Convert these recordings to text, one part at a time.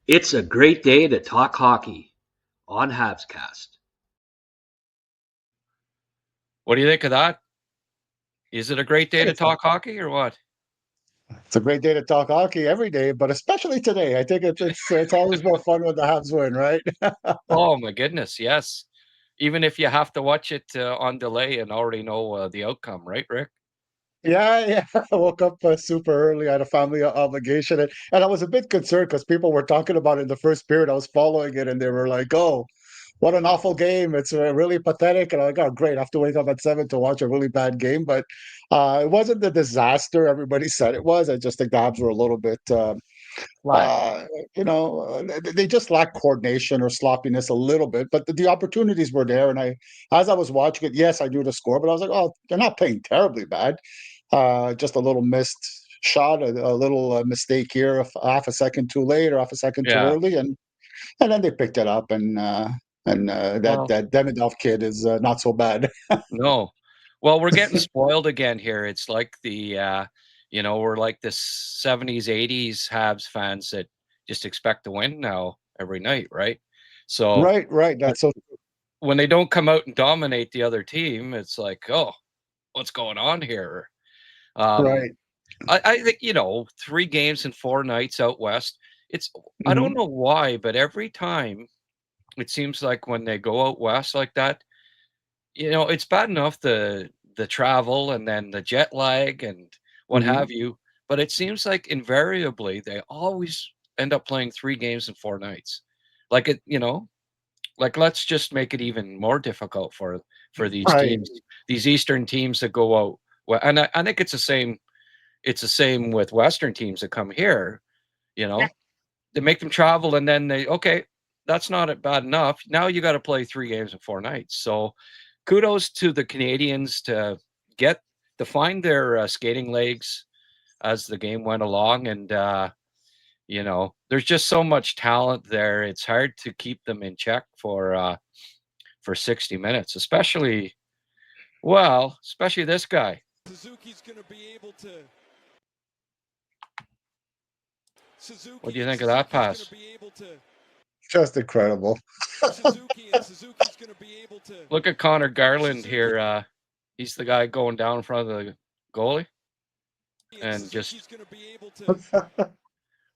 It's a great day to talk hockey on HabsCast. What do you think of that? Is it a great day to It's a, talk hockey or what? it's a great day to talk hockey every day, but especially today. I think it's always more fun when the Habs win, right? Oh my goodness, yes. Even if you have to watch it on delay and already know the outcome, right, Rick? Yeah. I woke up super early. I had a family obligation, and I was a bit concerned because people were talking about it in the first period. I was following it, and they were like, "Oh, what an awful game! It's really pathetic." And I'm like, "Oh, great! I have to wake up at 7 to watch a really bad game." But it wasn't the disaster everybody said it was. I just think the Habs were a little bit. Flat. Uh, they just lack coordination or sloppiness a little bit, but the opportunities were there. And as I was watching it, yes, I knew the score, but I was like, oh, they're not playing terribly bad. Just a little missed shot, a little mistake here, half a second too late or half a second too Yeah. early, and then they picked it up. And that Well, that Demidov kid is not so bad. no. Well, we're getting spoiled again here. It's like we're like the 70s, 80s Habs fans that just expect to win now every night, right? So Right. when That's so when they don't come out and dominate the other team, it's like, oh, what's going on here? Um, right. I think 3 games in 4 nights out west. I don't Hmm. know why, but every time it seems like when they go out west like that, it's bad enough the travel and then the jet lag and what Hmm. have you, but it seems like invariably they always end up playing 3 games in 4 nights. Like like let's just make it even more difficult for these Right. teams, these Eastern teams that go out. Well, and I think it's the same. It's the same with Western teams that come here. You know, they make them travel, and then that's not bad enough. Now you got to play 3 games in 4 nights. So, kudos to the Canadiens get to find their skating legs as the game went along, and there's just so much talent there. It's hard to keep them in check for 60 minutes, especially this guy. Suzuki's going to be able to. What do you think of that Suzuki's going to pass? be able to. Just incredible. Suzuki's going to be able to. Look at Connor Garland here. He's the guy going down in front of the goalie, and just Suzuki's going to be able to.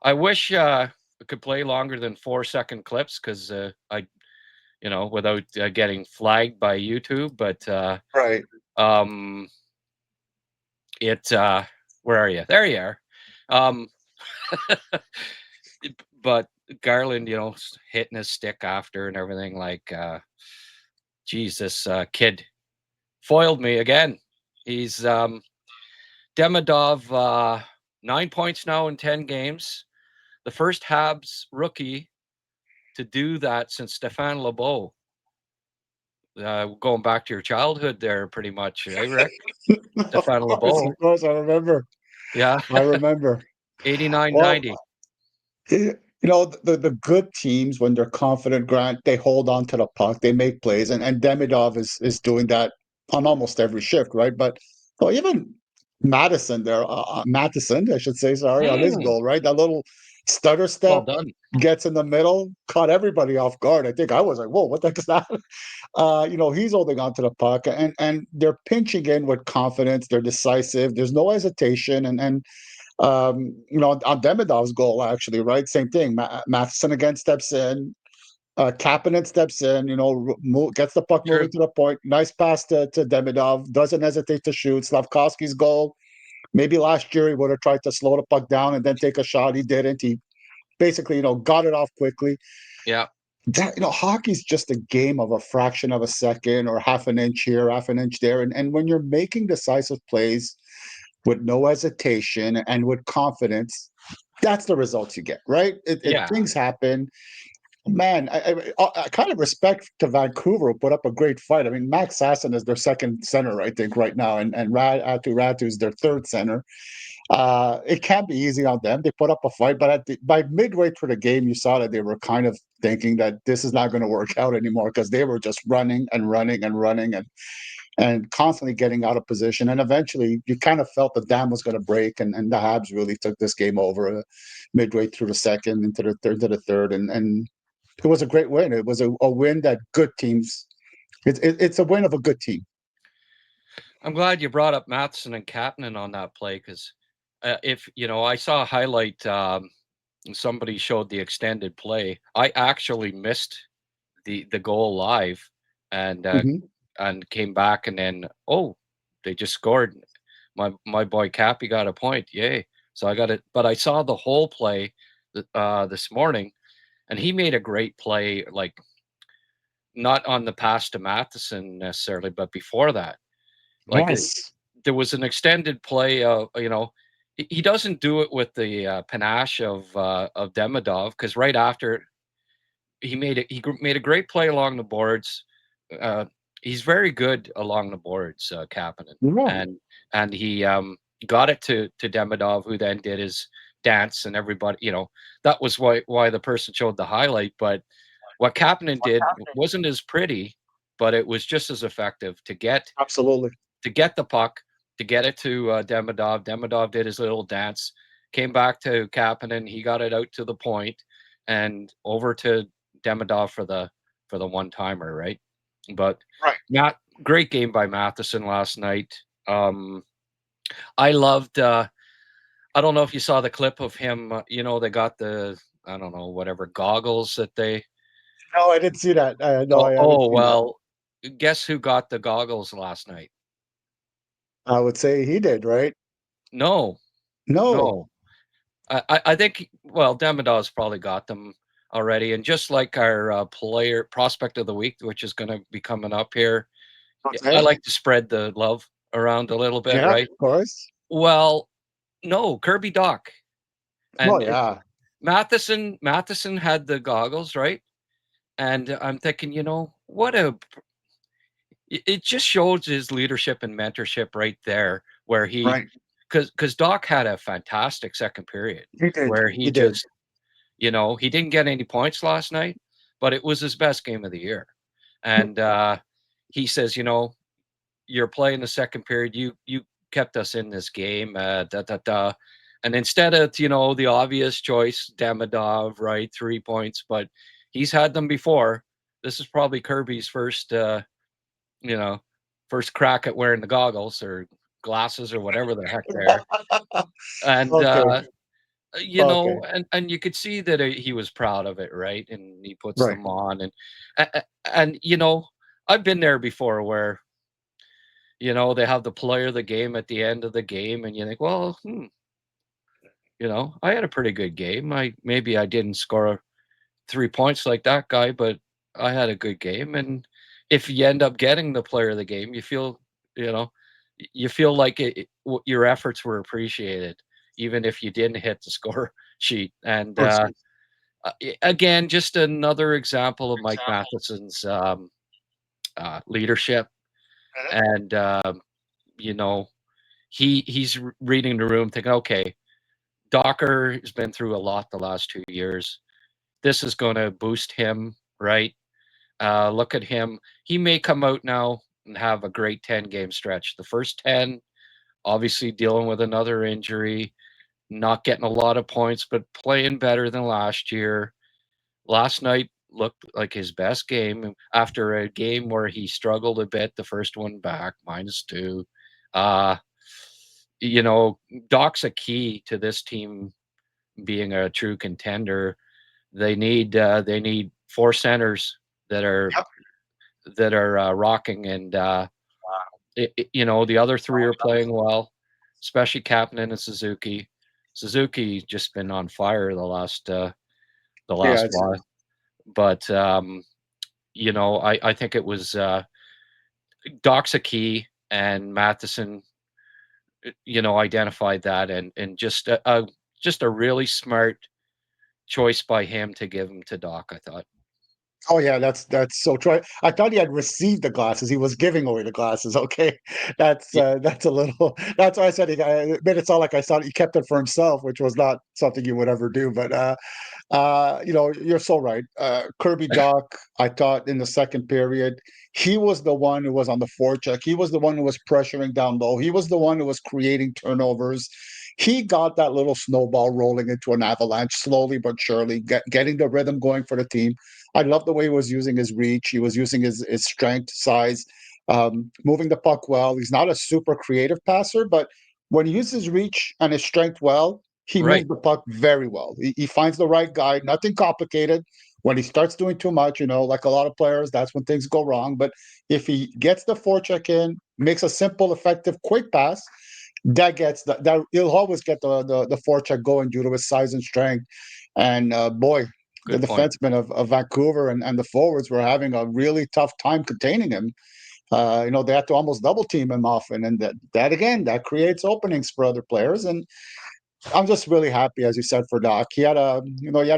I wish it could play longer than 4-second clips because without getting flagged by YouTube. But Right. um, it where are you? There you are. Um, but Garland, hitting his stick after and everything. Like, geez, this kid foiled me again. He's Demidov, 9 points now in 10 games. The first Habs rookie to do that since Stéphane Lebeau. Going back to your childhood there, pretty much, eh, Rick? Stéphane Of Lebeau. course, I remember. Yeah, I remember. 89, Well, 90. the good teams when they're confident, Grant, they hold on to the puck, they make plays, and Demidov is doing that on almost every shift, right? But well, even Madison there, Matheson, I should say, sorry, on his Mm, goal, right? That little stutter well step done. gets in the middle, caught everybody off guard. I think I was like, whoa, what the heck is that? He's holding on to the puck, and they're pinching in with confidence. They're decisive. There's no hesitation, on Demidov's goal, actually, right? Same thing. Matheson again steps in. Kapanen steps in, gets the puck moving True. to the point. Nice pass to Demidov. Doesn't hesitate to shoot. Slavkovsky's goal. Maybe last year he would have tried to slow the puck down and then take a shot. He didn't. He basically, got it off quickly. Yeah. Hockey's just a game of a fraction of a second or half an inch here, half an inch there. And when you're making decisive plays with no hesitation and with confidence, that's the results you get, right? Yeah. Things happen. Man, I kind of respect to Vancouver who put up a great fight. I mean, Max Sasson is their second center, I think, right now, and Ratu is their third center. It can't be easy on them. They put up a fight, but by midway through the game, you saw that they were kind of thinking that this is not going to work out anymore because they were just running and running and running, and constantly getting out of position. And eventually, you kind of felt the dam was going to break, and the Habs really took this game over midway through the second into the third, and it was a great win. It was a win that good teams. It's a win of a good team. I'm glad you brought up Matheson and Kapanen on that play because if I saw a highlight. Somebody showed the extended play. I actually missed the goal live, and came back, and then they just scored. My boy Cappy got a point. Yay! So I got it, but I saw the whole play this morning, and he made a great play, like not on the pass to Matheson necessarily, but before that, like Yes. there was an extended play. He doesn't do it with the panache of Demidov because right after he made a great play along the boards. He's very good along the boards, Kapanen, Yeah. and he got it to Demidov, who then did his dance, and everybody, that was why the person showed the highlight. But what Kapanen did wasn't as pretty, but it was just as effective to get Absolutely. the puck, to get it to Demidov. Demidov did his little dance, came back to Kapanen. He got it out to the point and over to Demidov for the one timer, right? But Right. great game by Matheson last night. I loved. I don't know if you saw the clip of him. They got the, I don't know, whatever goggles that they. No, I didn't see that. No, I haven't seen that. Well, guess who got the goggles last night? I would say he did, right? No, No. no. I think, well, Demidov's probably got them already. And just like our player prospect of the week, which is going to be coming up here, I Okay. like to spread the love around a little bit, Yeah, of right? course. Well, no, Kirby Doc. Oh And yeah. Matheson had the goggles, right? And I'm thinking, it just shows his leadership and mentorship right there, where Right. because Doc had a fantastic second period He did. where he He did. just, he didn't get any points last night, but it was his best game of the year. And he says, you're playing the second period. You kept us in this game. And instead of the obvious choice, Demidov, right, 3 points, but he's had them before. This is probably Kirby's you know, first crack at wearing the goggles or glasses or whatever the heck they're. And Okay. Okay. and you could see that he was proud of it, right? And he puts Right. them on, and I've been there before where they have the player of the game at the end of the game, and you think, well, I had a pretty good game. Maybe I didn't score 3 points like that guy, but I had a good game. And if you end up getting the player of the game, you know, you feel like your efforts were appreciated, even if you didn't hit the score sheet. And Of course. again, just another example of Mike Matheson's leadership. And he's reading the room, thinking, okay, Docker has been through a lot the last 2 years. This is going to boost him, right? Look at him. He may come out now and have a great 10-game stretch. The first 10, obviously dealing with another injury, not getting a lot of points, but playing better than last year. Last night looked like his best game after a game where he struggled a bit, the first one back, -2. Uh, Doc's a key to this team being a true contender. They need four centers that are Yep. rocking, and the other three are playing well, especially Kapanen and Suzuki. Suzuki just been on fire the last Yeah. while, but I think it was Doc's a key, and Matheson, identified that, and just a really smart choice by him to give him to Doc, I thought. Oh yeah, that's so true. I thought he had received the glasses. He was giving away the glasses. Okay, that's a little. That's why I said it made it sound like I thought he kept it for himself, which was not something you would ever do. But You're so right. Kirby Doc, I thought in the second period, he was the one who was on the forecheck. He was the one who was pressuring down low. He was the one who was creating turnovers. He got that little snowball rolling into an avalanche slowly but surely, getting the rhythm going for the team. I love the way he was using his reach. He was using his strength, size, moving the puck well. He's not a super creative passer, but when he uses his reach and his strength well, he Right. moves the puck very well. He finds the right guy, nothing complicated. When he starts doing too much, like a lot of players, that's when things go wrong. But if he gets the forecheck in, makes a simple, effective, quick pass, that he'll always get the forecheck going due to his size and strength. And boy, the Good point. defensemen of Vancouver and the forwards were having a really tough time containing him. They had to almost double team him often, and that again, that creates openings for other players. And I'm just really happy, as you said, for Doc. He had a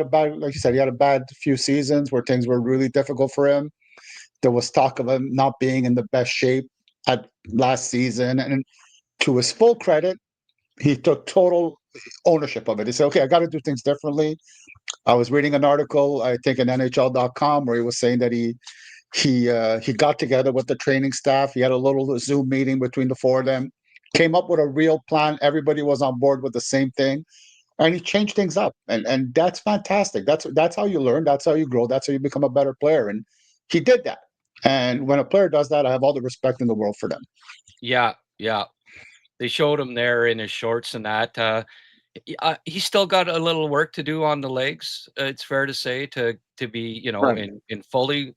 bad, like you said, he had a bad few seasons where things were really difficult for him. There was talk of him not being in the best shape at last season, and to his full credit, he took total ownership of it. He said, "Okay, I got to do things differently." I was reading an article, I think, in NHL.com, where he was saying that he got together with the training staff. He had a little Zoom meeting between the four of them, came up with a real plan. Everybody was on board with the same thing, and he changed things up. And that's fantastic. That's how you learn. That's how you grow. That's how you become a better player. And he did that. And when a player does that, I have all the respect in the world for them. Yeah, yeah. They showed him there in his shorts and that. He's still got a little work to do on the legs. It's fair to say to be Right. in fully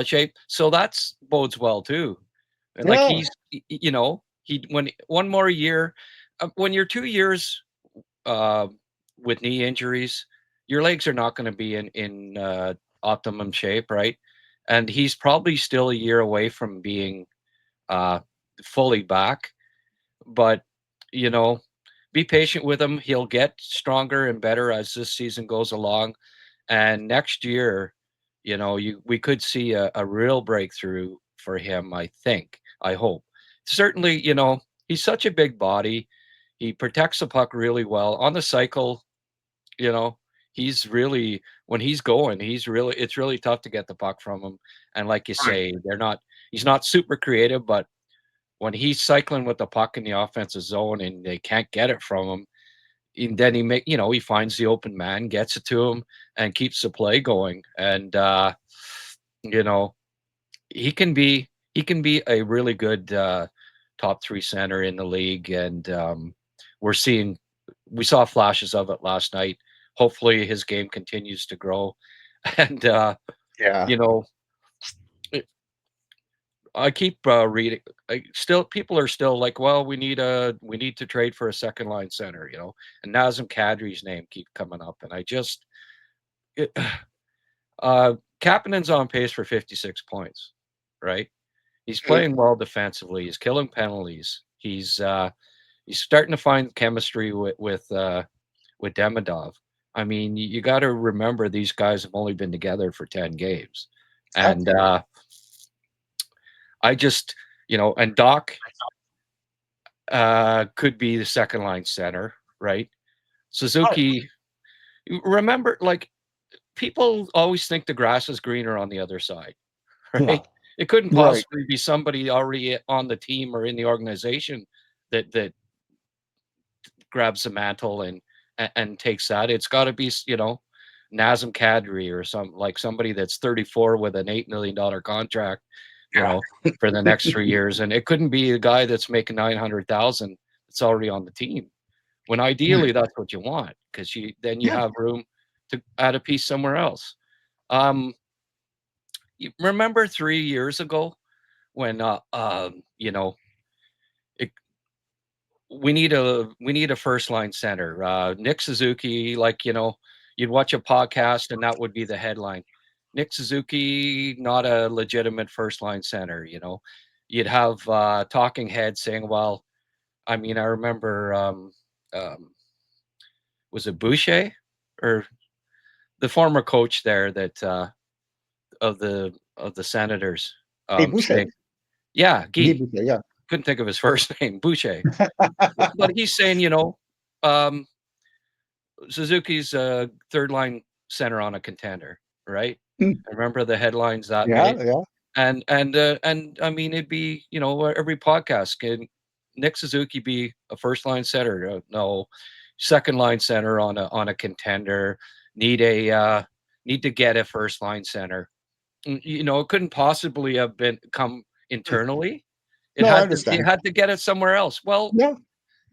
shape. So that's bodes well too. And like Yeah. he when one more year, when you're 2 years uh, with knee injuries, your legs are not going to be in optimum shape, right? And he's probably still a year away from being uh, fully back. But you know, be patient with him. He'll get stronger and better as this season goes along. And next year, we could see a real breakthrough for him, I think. I hope. Certainly, he's such a big body. He protects the puck really well. On the cycle, you know, he's really when he's going, it's really tough to get the puck from him. And like you Right. say, he's not super creative, but when he's cycling with the puck in the offensive zone and they can't get it from him, and then he finds the open man, gets it to him, and keeps the play going. And you know, he can be a really good top three center in the league. And we're seeing we saw flashes of it last night. Hopefully, his game continues to grow. And Yeah. you know, I keep reading. People are still like, well, we need to trade for a second line center, and Nazem Kadri's name keep coming up, and I just, it, Kapanen's on pace for 56 points, right? He's playing well defensively. He's killing penalties. He's starting to find chemistry with Demidov. I mean, you got to remember these guys have only been together for 10 games, and I just, and Doc could be the second line center, right? Suzuki, remember, like, people always think the grass is greener on the other side, Yeah. right? It couldn't Right. possibly be somebody already on the team or in the organization that grabs the mantle and takes that. It's got to be, Nazem Kadri or somebody that's 34 with an $8 million contract, Yeah. for the next 3 years. And it couldn't be a guy that's making 900,000 that's already on the team. When ideally that's what you want, because then you Yeah. have room to add a piece somewhere else. You remember 3 years ago when it, we need a first line center. Nick Suzuki, you'd watch a podcast and that would be the headline. Nick Suzuki, not a legitimate first line center. You'd have talking heads saying, well, I mean, I remember, was it Boucher or the former coach there that of the Senators, Hey, Boucher. saying, yeah, Guy Guy, Boucher, yeah. couldn't think of his first name, Boucher. But he's saying, um, Suzuki's a third line center on a contender, right? Mm. I remember the headlines that Yeah, made. yeah. And I mean, it'd be, every podcast, can Nick Suzuki be a first line center? No, second line center on a contender. Need to get a first line center. It couldn't possibly have come internally. No, I You understand. had to get it somewhere else. Well, Yeah.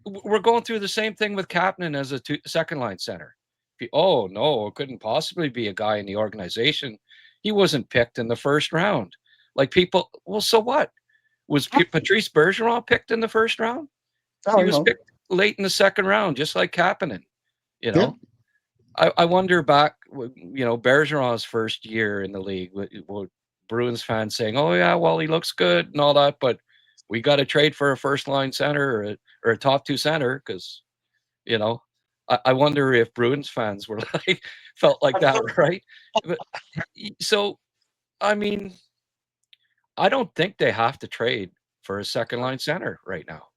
we're going through the same thing with Kapanen as a second line center. Oh no, it couldn't possibly be a guy in the organization. He wasn't picked in the first round. Like people, well, so what? Was Patrice Bergeron picked in the first round? Oh, He you was know. picked late in the second round, just like Kapanen. You Yeah. know, I wonder back, Bergeron's first year in the league, with Bruins fans saying, "Oh yeah, well he looks good and all that, but we got to trade for a first line center or a top two center because I wonder if Bruins fans were like felt like that, right? But, so I mean, I don't think they have to trade for a second line center right now.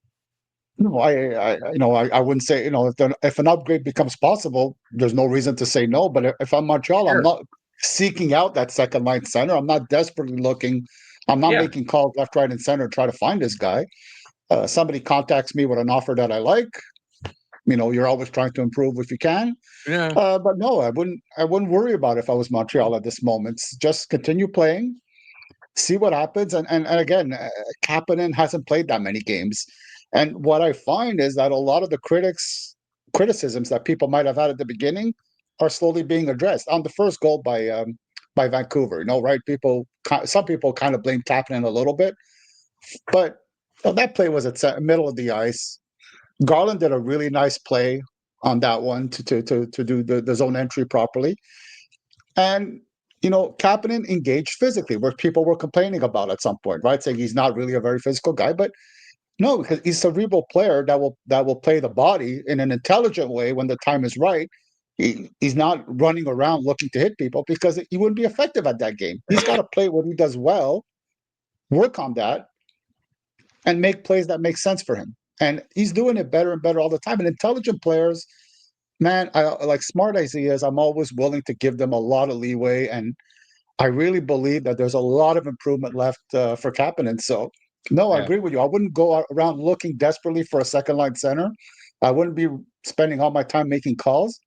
No, I wouldn't say, if an upgrade becomes possible, there's no reason to say no. But if I'm Montreal, I'm Sure. not seeking out that second line center. I'm not desperately looking. I'm not Yeah. making calls left, right, and center to try to find this guy. Somebody contacts me with an offer that I like. You're always trying to improve if you can. Yeah. But no, I wouldn't. I wouldn't worry about it if I was Montreal at this moment. Just continue playing, see what happens. And again, Kapanen hasn't played that many games. And what I find is that a lot of the criticisms that people might have had at the beginning are slowly being addressed. On the first goal by Vancouver, right? Some people kind of blame Kapanen a little bit, but that play was at middle of the ice. Garland did a really nice play on that one to do the zone entry properly. And Kapanen engaged physically, where people were complaining about at some point, right? Saying he's not really a very physical guy, but no, because he's a cerebral player that will play the body in an intelligent way when the time is right. He's not running around looking to hit people because he wouldn't be effective at that game. He's got to play what he does well, work on that, and make plays that make sense for him. And he's doing it better and better all the time. And intelligent players, man, I like smart as he is, I'm always willing to give them a lot of leeway. And I really believe that there's a lot of improvement left for Kapanen. So, no, I Yeah. agree with you. I wouldn't go around looking desperately for a second line center. I wouldn't be spending all my time making calls.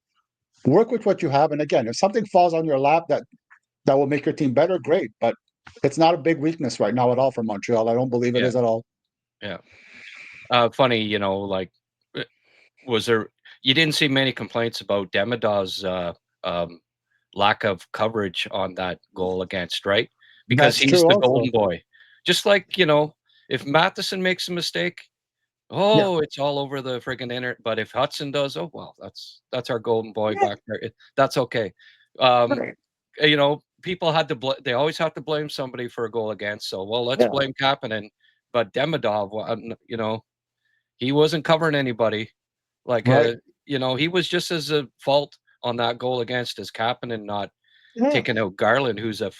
Work with what you have. And again, if something falls on your lap that will make your team better, great. But it's not a big weakness right now at all for Montreal. I don't believe it Yeah. is at all. Yeah. Funny, like, was there? You didn't see many complaints about Demidov's lack of coverage on that goal against, right? Because That's he's true the also. golden boy. Just like, if Matheson makes a mistake, it's all over the friggin' internet. But if Hudson does, oh well, that's our golden boy back there. That's okay. Right. People had to they always have to blame somebody for a goal against. So let's Yeah. blame Kapanen. But Demidov, he wasn't covering anybody. Like, Right. he was just as a fault on that goal against as Kapanen not Yeah. taking out Garland, who's a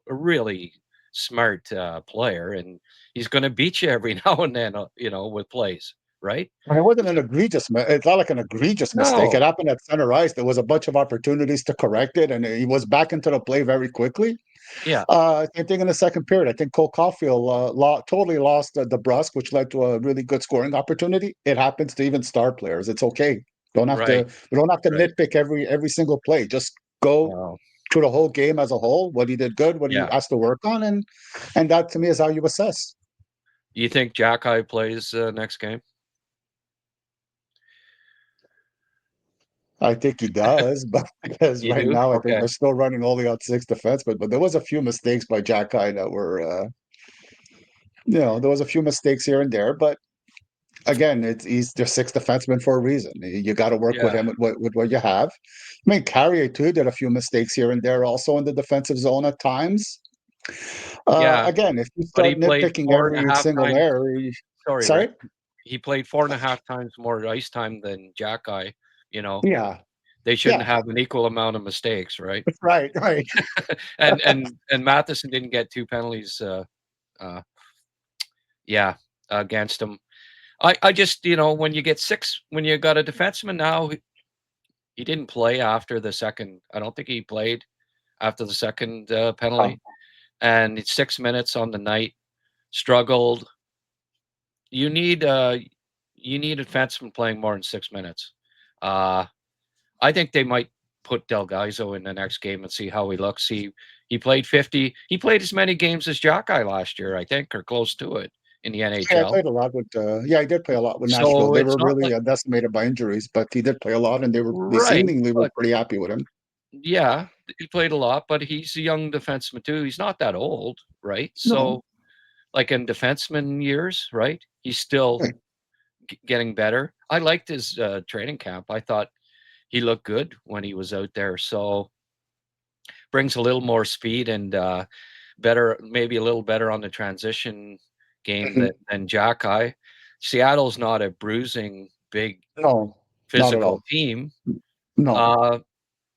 a really smart player, and he's going to beat you every now and then, with plays, right? And it wasn't an egregious. It's not like an egregious mistake. No, It happened at center ice. There was a bunch of opportunities to correct it, and he was back into the play very quickly. yeah, Same thing in the second period. I think Cole Caulfield totally lost the brusque, which led to a really good scoring opportunity. It happens to even star players. It's okay. Don't have right, to. We don't have to right. nitpick every single play. Just go Wow. through the whole game as a whole. What he did good, what he Yeah. has to work on, and that to me is how you assess. You think Jack plays next game? I think he does, but because You right do? now I think Okay. they're still running only on six defensemen. But there was a few mistakes by Jack High that were, there was a few mistakes here and there. But again, he's their sixth defenseman for a reason. You got to work with Yeah. him with what you have. I mean, Carrier too did a few mistakes here and there, also in the defensive zone at times. Yeah. Again, if you But start he played nitpicking four and a every half single times. error, Sorry, sorry, Rick. He played 4.5 times more ice time than Jack. yeah, They shouldn't yeah, have an equal amount of mistakes, right? right, right, and Matheson didn't get 2 penalties. Against him. I just when you get 6, when you got a defenseman now, He didn't play after the second. I don't think he played after the second penalty. And it's 6 minutes on the night. Struggled. You need a defenseman playing more than 6 minutes. I think they might put Del Gaizo in the next game and see how he looks. He played 50. He played as many games as Jacky last year, I think, or close to it in the Yeah, I NHL. played a lot with. He did play a lot with So Nashville. They it's were not really like decimated by injuries, but he did play a lot, and they right, seemingly were but pretty happy with him. yeah, he played a lot, but he's a young defenseman too. He's not that old, right? No, So like in defenseman years, right? He's still right. getting better. I liked his training camp. I thought he looked good when he was out there. So brings a little more speed and better, maybe a little better on the transition game Mhm. than Jacky. Seattle's not a bruising, big, No, not at physical all. team. No. Uh,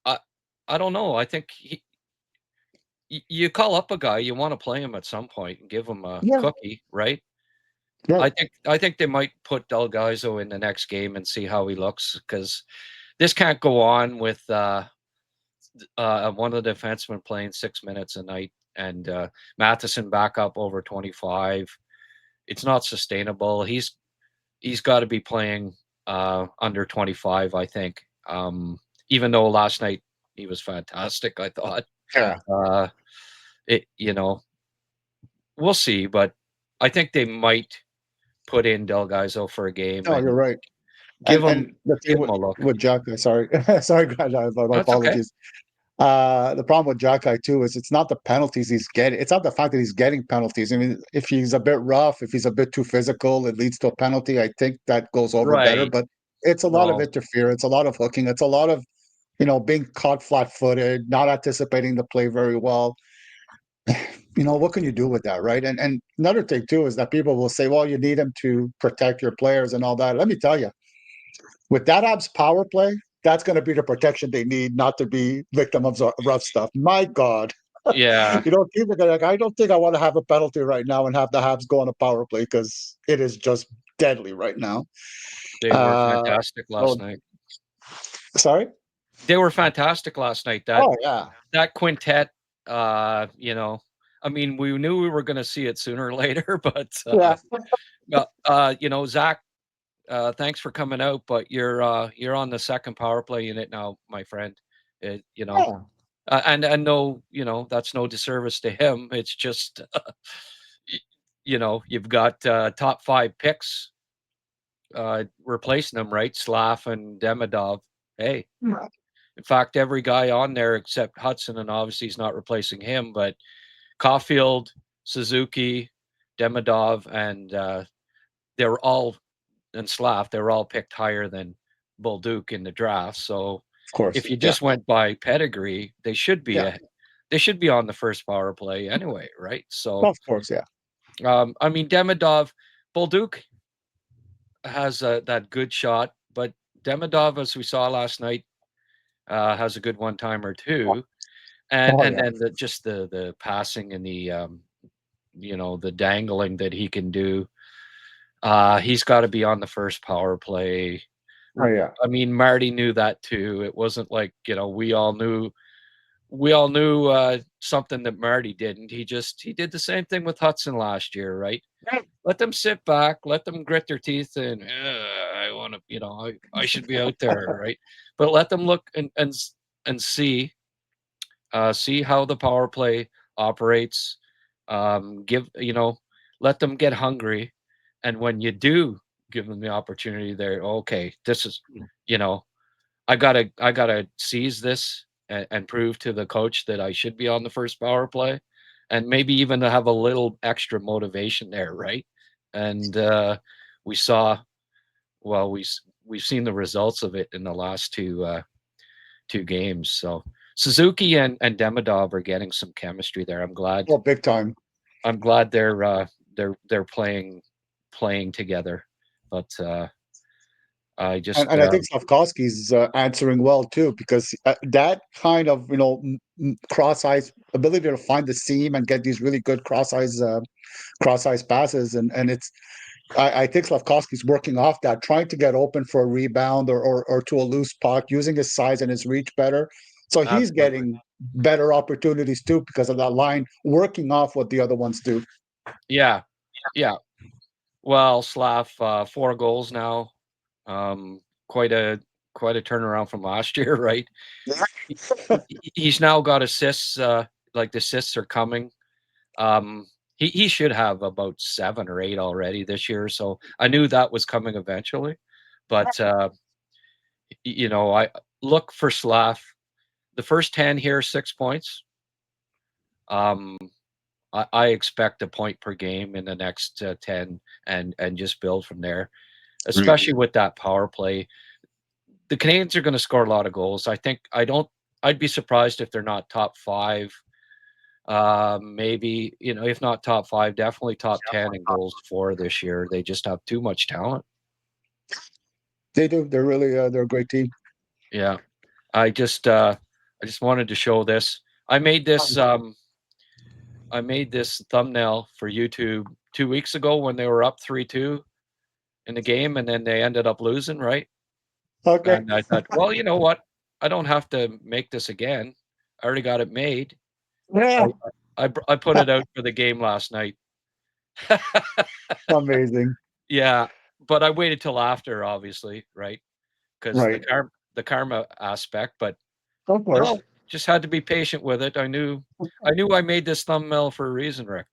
I I don't know. I think you call up a guy, you want to play him at some point and give him a Yeah, cookie, right? right. I think they might put Del Gaizo in the next game and see how he looks because this can't go on with one of the defensemen playing 6 minutes a night and Matheson back up over 25. It's not sustainable. He's got to be playing under 25, I think. Even though last night he was fantastic, I thought. Yeah. Uh, we'll see, but I think they might put in Del Gaizo for a game No, you're and right. give And him the thing give him a look. with Jacky, sorry, sorry, guys, my That's okay. apologies. The problem with Jacky too is it's not the penalties he's getting. It's not the fact that he's getting penalties. I mean, if he's a bit rough, if he's a bit too physical, it leads to a penalty. I think that goes over better. Right. But it's a lot of No. interference, a lot of hooking. It's a lot of being caught flat-footed, not anticipating the play very well. What can you do with that, right? And another thing too is that people will say, well, you need him to protect your players and all that. Let me tell you, with that Habs power play, that's going to be the protection they need, not to be victim of rough stuff. My God, Yeah, people are like, I don't think I want to have a penalty right now and have the Habs go on a power play because it is just deadly right now. they were Uh, fantastic last so night. sorry. They were fantastic last night. Oh yeah, That quintet, I mean, we knew we were going to see it sooner or later, but yeah, Zach, thanks for coming out, but you're on the second power play unit now, my friend. It, you know, yeah. and no, that's no disservice to him. It's just, you've got top 5 picks replacing them, right? Slav and Demidov. Hey, in fact, every guy on there except Hudson, and obviously he's not replacing him, but Caulfield, Suzuki, Demidov, and they were all and Slav. They were all picked higher than Bolduc in the draft. So Of course, if you yeah, just went by pedigree, yeah, they should be on the first power play anyway, right? So of course, yeah. I mean, Demidov, Bolduc has that good shot, but Demidov, as we saw last night, has a good one timer too, and Oh and yeah, then just the passing and the the dangling that he can do. He's got to be on the first power play. oh yeah. I mean, Marty knew that too. It wasn't like we all knew something that Marty didn't. He did the same thing with Hudson last year, right? Let them sit back, let them grit their teeth, and I want to, I should be out there, right? But let them look and see how the power play operates. Let them get hungry, and when you do give them the opportunity, they're okay. This is, you know, I gotta seize this and prove to the coach that I should be on the first power play, and maybe even to have a little extra motivation there, right? And we saw, well, we've seen the results of it in the last two games. So Suzuki and Demidov are getting some chemistry there. Oh, big time. I'm glad they're playing together. But I just And I think Slavkovsky's answering well too, because that kind of cross eyes ability to find the seam and get these really good cross eyes passes, and it's I think Slavkovsky's working off that, trying to get open for a rebound or to a loose puck, using his size and his reach better. So he's Absolutely. getting better opportunities too because of that line working off what the other ones do. Yeah. Yeah. Well, Slav, 4 goals now. Quite a turnaround from last year, right? He's now got assists, like the assists are coming. He should have about 7 or 8 already this year, so I knew that was coming eventually. But I look for Slav. The first 10 here, 6 points. I expect a point per game in the next 10 and just build from there, especially with that power play. The Canadiens are going to score a lot of goals. I'd be surprised if they're not top 5. Maybe, if not top 5, definitely top 10 in goals for this year. They just have too much talent. They do. They're really they're a great team. Yeah. I just wanted to show this. I made this thumbnail for YouTube 2 weeks ago when they were up 3-2 in the game, and then they ended up losing, right? Okay. And I thought, well, you know what? I don't have to make this again. I already got it made. Yeah. I put it out for the game last night. Amazing. Yeah, but I waited till after, obviously, right? Because Right. the karma aspect, but Of course. no, just had to be patient with it. I knew I made this thumbnail for a reason, Rick.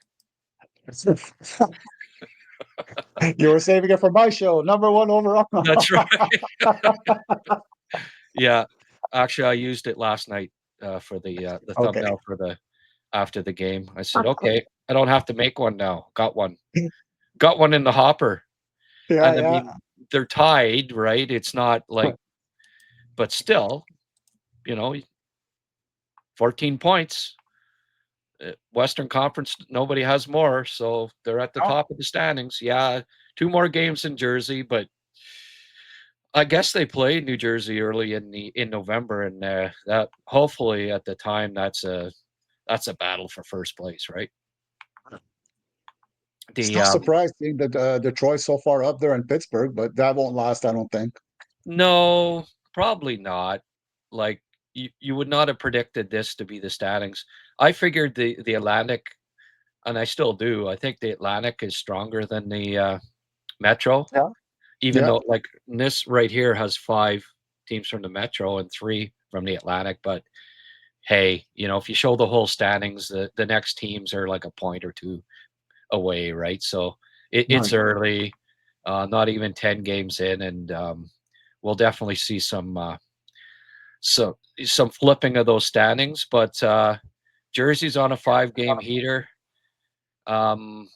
You were saving it for my show, #1 overall. That's right. Yeah, actually, I used it last night for the Okay. thumbnail for the after the game. I said, okay, I don't have to make one now. Got one in the hopper. Yeah, And I yeah. mean, they're tied, right? It's not like, but still, 14 points. Western Conference, nobody has more, so they're at the top of the standings. Yeah, 2 more games in Jersey, but I guess they played New Jersey early in November, and that hopefully at the time that's a battle for first place, right? Still surprised seeing that Detroit so far up there in Pittsburgh, but that won't last, I don't think. No, probably not. Like you would not have predicted this to be the standings. I figured the Atlantic, and I still do. I think the Atlantic is stronger than the Metro. Yeah. Even Yeah. though like this right here has 5 teams from the Metro and 3 from the Atlantic, but hey, if you show the whole standings, the next teams are like a point or 2 away, right? So it's Right. early, not even 10 games in, and we'll definitely see some flipping of those standings. But Jersey's on a 5-game heater. The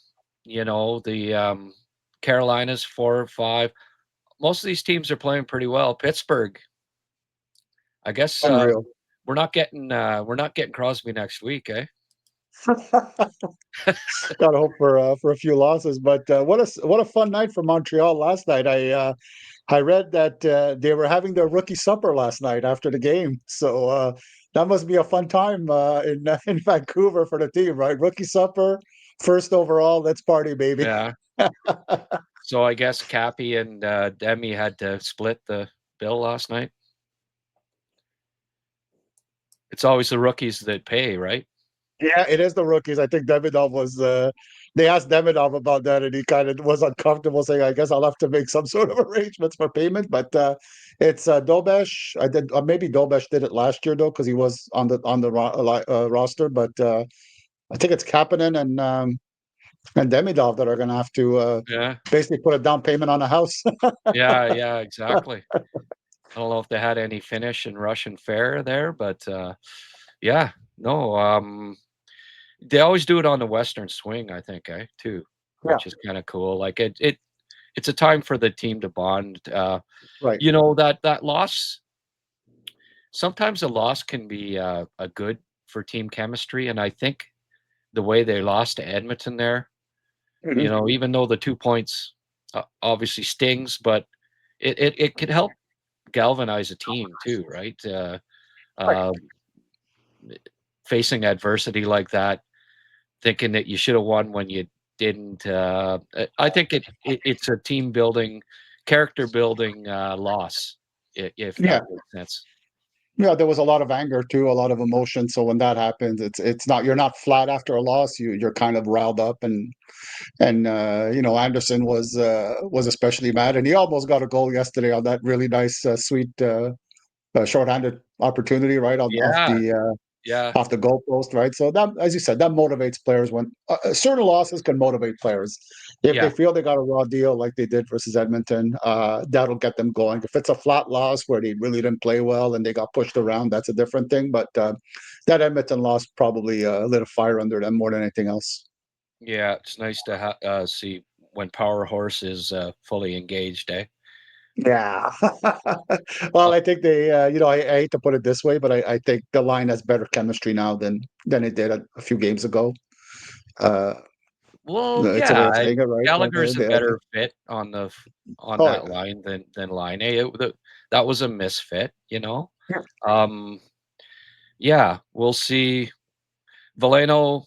Carolinas 4 or 5. Most of these teams are playing pretty well. Pittsburgh, I guess Unreal. we're not getting Crosby next week, eh? Gotta hope for a few losses, but what a fun night for Montreal last night. I read that they were having their rookie supper last night after the game, so that must be a fun time in Vancouver for the team, right? Rookie supper, first overall. Let's party, baby. Yeah. So I guess Cappy and Demi had to split the bill last night. It's always the rookies that pay, right? Yeah, it is the rookies. I think Demidov was. They asked Demidov about that, and he kind of was uncomfortable, saying, "I guess I'll have to make some sort of arrangements for payment." But it's Dobesh. I did maybe Dobesh did it last year though, because he was on the roster. But I think it's Kapanen and Demidov that are going to have to Yeah. basically put a down payment on a house. Yeah, exactly. I don't know if they had any Finnish and Russian fare there, but yeah, no. They always do it on the Western swing, I think, too, which is kind of cool. Like it's a time for the team to bond. Right. That loss. Sometimes a loss can be a good for team chemistry, and I think the way they lost to Edmonton there, Mhm. even though the 2 points obviously stings, but it could help galvanize a team too, right? Right. Facing adversity like that, thinking that you should have won when you didn't. I think it's a team building, character building loss, if Yeah. that makes sense. Yeah, there was a lot of anger too, a lot of emotion. So when that happens, it's not, you're not flat after a loss. You're kind of riled up, and Anderson was especially mad, and he almost got a goal yesterday on that really nice, sweet, shorthanded opportunity right Yeah, yeah, off the goalpost, right? So that, as you said, that motivates players when certain losses can motivate players. If they yeah, feel they got a raw deal like they did versus Edmonton, that'll get them going. If it's a flat loss where they really didn't play well and they got pushed around, that's a different thing. But that Edmonton loss probably lit a fire under them more than anything else. yeah. It's nice to see when Power Horse is fully engaged. Eh? Yeah. Well, I think they, I hate to put it this way, but I think the line has better chemistry now than it did a few games ago. Uh, Well, it's a way yeah, of saying it, right? Gallagher's a better fit on Oh that yeah. line than Line. That was a misfit, you know. Yeah. Um, yeah, we'll see. Valeno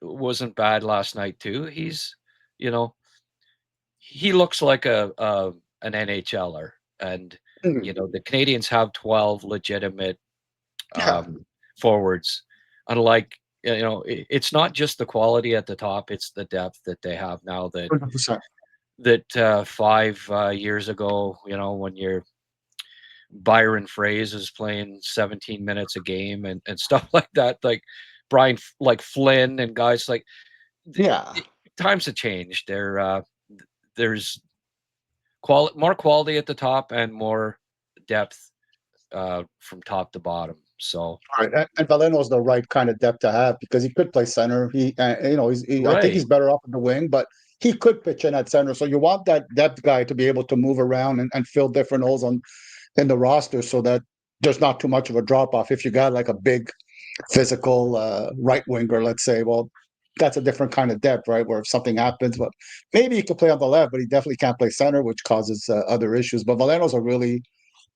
wasn't bad last night too. You know, he looks like an NHLer, and Mhm. the Canadians have 12 legitimate Yeah. forwards. Unlike it's not just the quality at the top; it's the depth that they have now. 100%. That 5 years ago, when you're Byron Fraze is playing 17 minutes a game and stuff like that, like Brian, like Flynn and guys like Yeah. times have changed. There's more quality at the top and more depth from top to bottom. So Right. And Valeno's the right kind of depth to have because he could play center. I think right, he's better off in the wing, but he could pitch in at center. So you want that depth guy to be able to move around and fill different holes in the roster so that there's not too much of a drop off. If you got like a big physical right winger, let's say, well, that's a different kind of depth, right? Where if something happens, but maybe he could play on the left, but he definitely can't play center, which causes other issues. But Valeno's a really,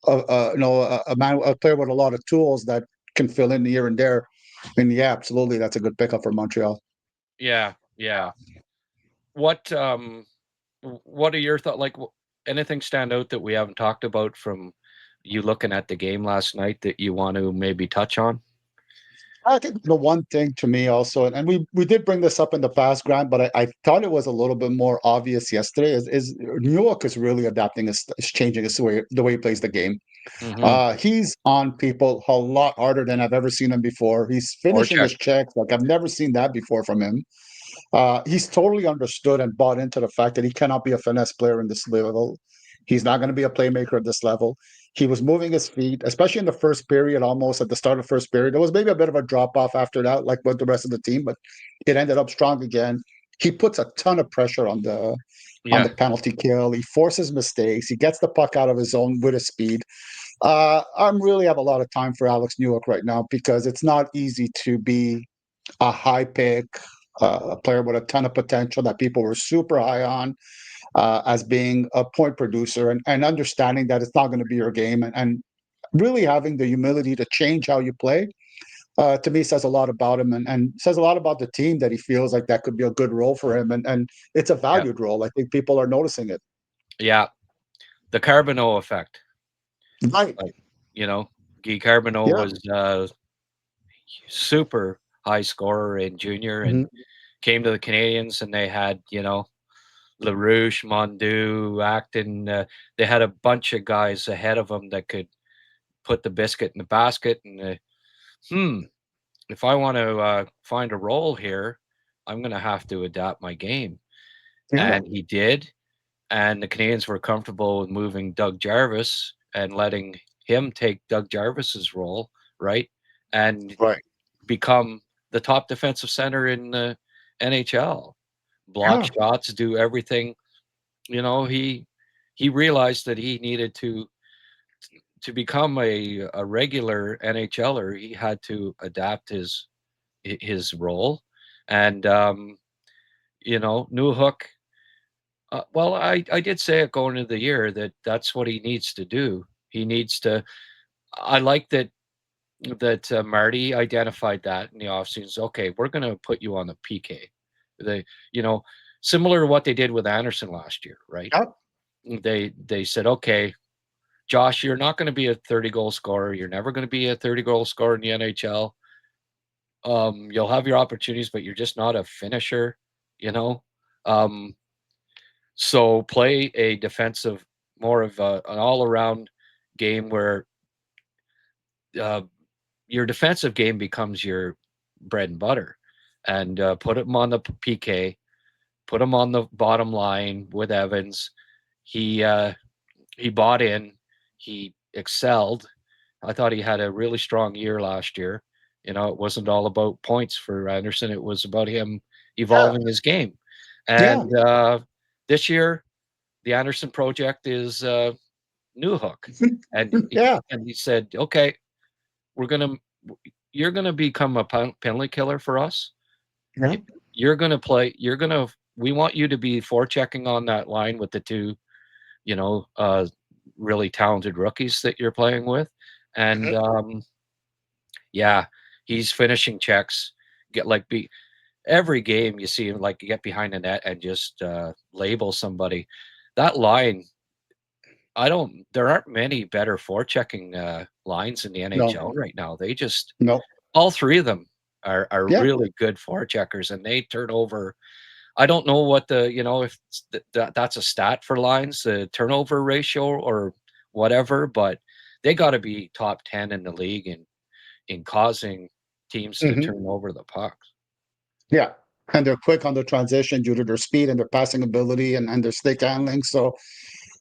a player with a lot of tools that can fill in here and there. And yeah, absolutely, that's a good pickup for Montreal. yeah, yeah. What what are your thoughts? Like, anything stand out that we haven't talked about from you looking at the game last night that you want to maybe touch on? I think the one thing to me also, and we did bring this up in the past, Grant, but I thought it was a little bit more obvious yesterday. Is New York is really adapting, is changing the way he plays the game. Mm-hmm. He's on people a lot harder than I've ever seen him before. He's finishing Forecheck. his checks like I've never seen that before from him. He's totally understood and bought into the fact that he cannot be a finesse player in this level. He's not going to be a playmaker at this level. He was moving his feet, especially in the first period, almost at the start of the first period. There was maybe a bit of a drop off after that, like with the rest of the team, but it ended up strong again. He puts a ton of pressure on Yeah, the penalty kill. He forces mistakes. He gets the puck out of his zone with his speed. I really have a lot of time for Alex Newhook right now because it's not easy to be a high pick, a player with a ton of potential that people were super high on as being a point producer and understanding that it's not going to be your game and really having the humility to change how you play. To me, says a lot about him and says a lot about the team that he feels like that could be a good role for him. And it's a yeah, valued role. I think people are noticing it. yeah. The Carbonneau effect. Right. Like, Guy Carbonneau Yeah. was super high scorer in junior and Mhm. came to the Canadiens, and they had LaRouche, Mondu, Acton. They had a bunch of guys ahead of them that could put the biscuit in the basket. And if I want to find a role here, I'm going to have to adapt my game. Yeah. And he did. And the Canadians were comfortable with moving Doug Jarvis and letting him take Doug Jarvis's role, right? And Right. become the top defensive center in the NHL. Block Yeah. shots, do everything. He realized that he needed to become a regular NHLer. He had to adapt his role, and Newhook. Well, I did say it going into the year that that's what he needs to do. He needs to. I like that Marty identified that in the offseason. Okay, we're going to put you on the PK, They, similar to what they did with Anderson last year, right? Yep. They said, okay, Josh, you're not going to be a 30-goal scorer. You're never going to be a 30-goal scorer in the NHL. You'll have your opportunities, but you're just not a finisher, So play a defensive, more of an all-around game where your defensive game becomes your bread and butter, and put him on the PK, put him on the bottom line with Evans. He bought in. He excelled. I thought he had a really strong year last year. It wasn't all about points for Anderson. It was about him evolving his game. And this year, the Anderson project is new hook. And he said, okay, you're gonna become a penalty killer for us. Yeah. You're gonna play. We want you to be forechecking on that line with the two, really talented rookies that you're playing with, and he's finishing checks. Every game you see him get behind the net and just label somebody. That line, there aren't many better forechecking lines in the NHL right now. They just all three of them are really good forecheckers, and they turn over. I don't know what if that's a stat for lines, the turnover ratio or whatever, but they got to be top 10 in the league in causing teams to turn over the pucks. Yeah. And they're quick on the transition due to their speed and their passing ability and their stick handling. So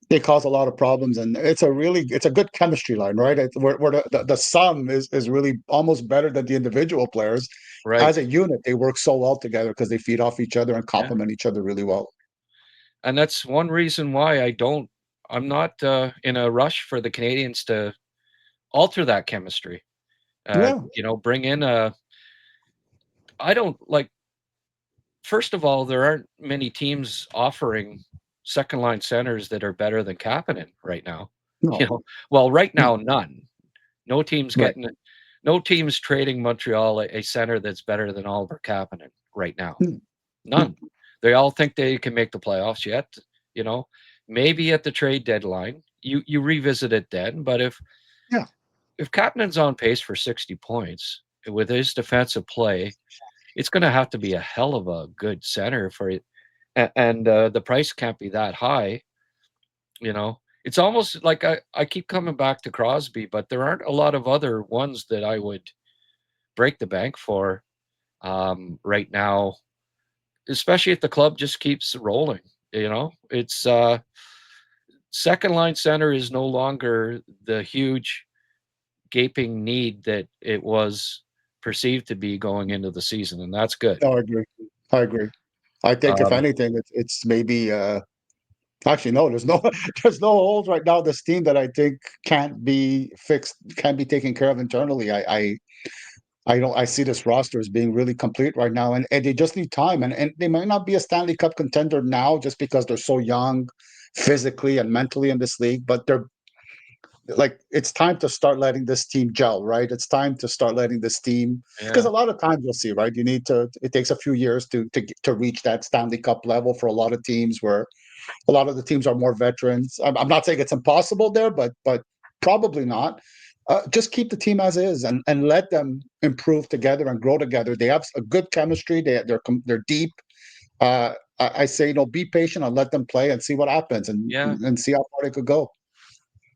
they cause a lot of problems. And it's a good chemistry line, right? Where the sum is really almost better than the individual players. Right. As a unit, they work so well together because they feed off each other and complement each other really well. And that's one reason why I'm not in a rush for the Canadiens to alter that chemistry. Bring in I don't like. First of all, there aren't many teams offering second line centers that are better than Kapanen right now. No. Right now, none. No team's no team's trading Montreal a center that's better than Oliver Kapanen right now. None. They all think they can make the playoffs yet. Maybe at the trade deadline, you revisit it then. But if Kapanen's on pace for 60 points with his defensive play, it's going to have to be a hell of a good center for it. And the price can't be that high. It's almost like I keep coming back to Crosby, but there aren't a lot of other ones that I would break the bank for right now, especially if the club just keeps rolling. It's second line center is no longer the huge gaping need that it was perceived to be going into the season, and that's good. No, I agree. I think if anything, it's maybe actually no. There's no there's no holes right now. This team that I think can't be fixed, can't be taken care of internally. I see this roster as being really complete right now, and they just need time. And they might not be a Stanley Cup contender now just because they're so young, physically and mentally in this league. But they're it's time to start letting this team gel, right? It's time to start letting this team, because a lot of times you'll see, right? It takes a few years to reach that Stanley Cup level for a lot of teams, where a lot of the teams are more veterans. I'm not saying it's impossible there, but probably not. Just keep the team as is and let them improve together and grow together. They have a good chemistry. They're deep. I say, be patient and let them play and see what happens and see how far they could go.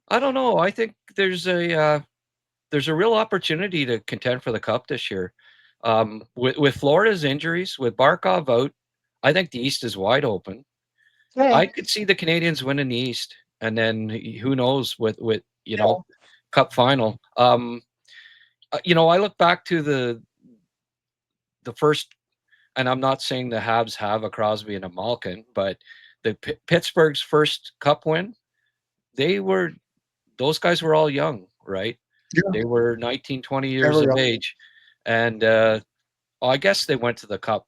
I don't know. I think there's a real opportunity to contend for the Cup this year. With Florida's injuries, with Barkov out, I think the East is wide open. Yeah. I could see the Canadiens winning the East, and then who knows with Cup final. I look back to the first, and I'm not saying the Habs have a Crosby and a Malkin, but the Pittsburgh's first Cup win, those guys were all young, right? Yeah. They were 19, 20 years of age. And I guess they went to the Cup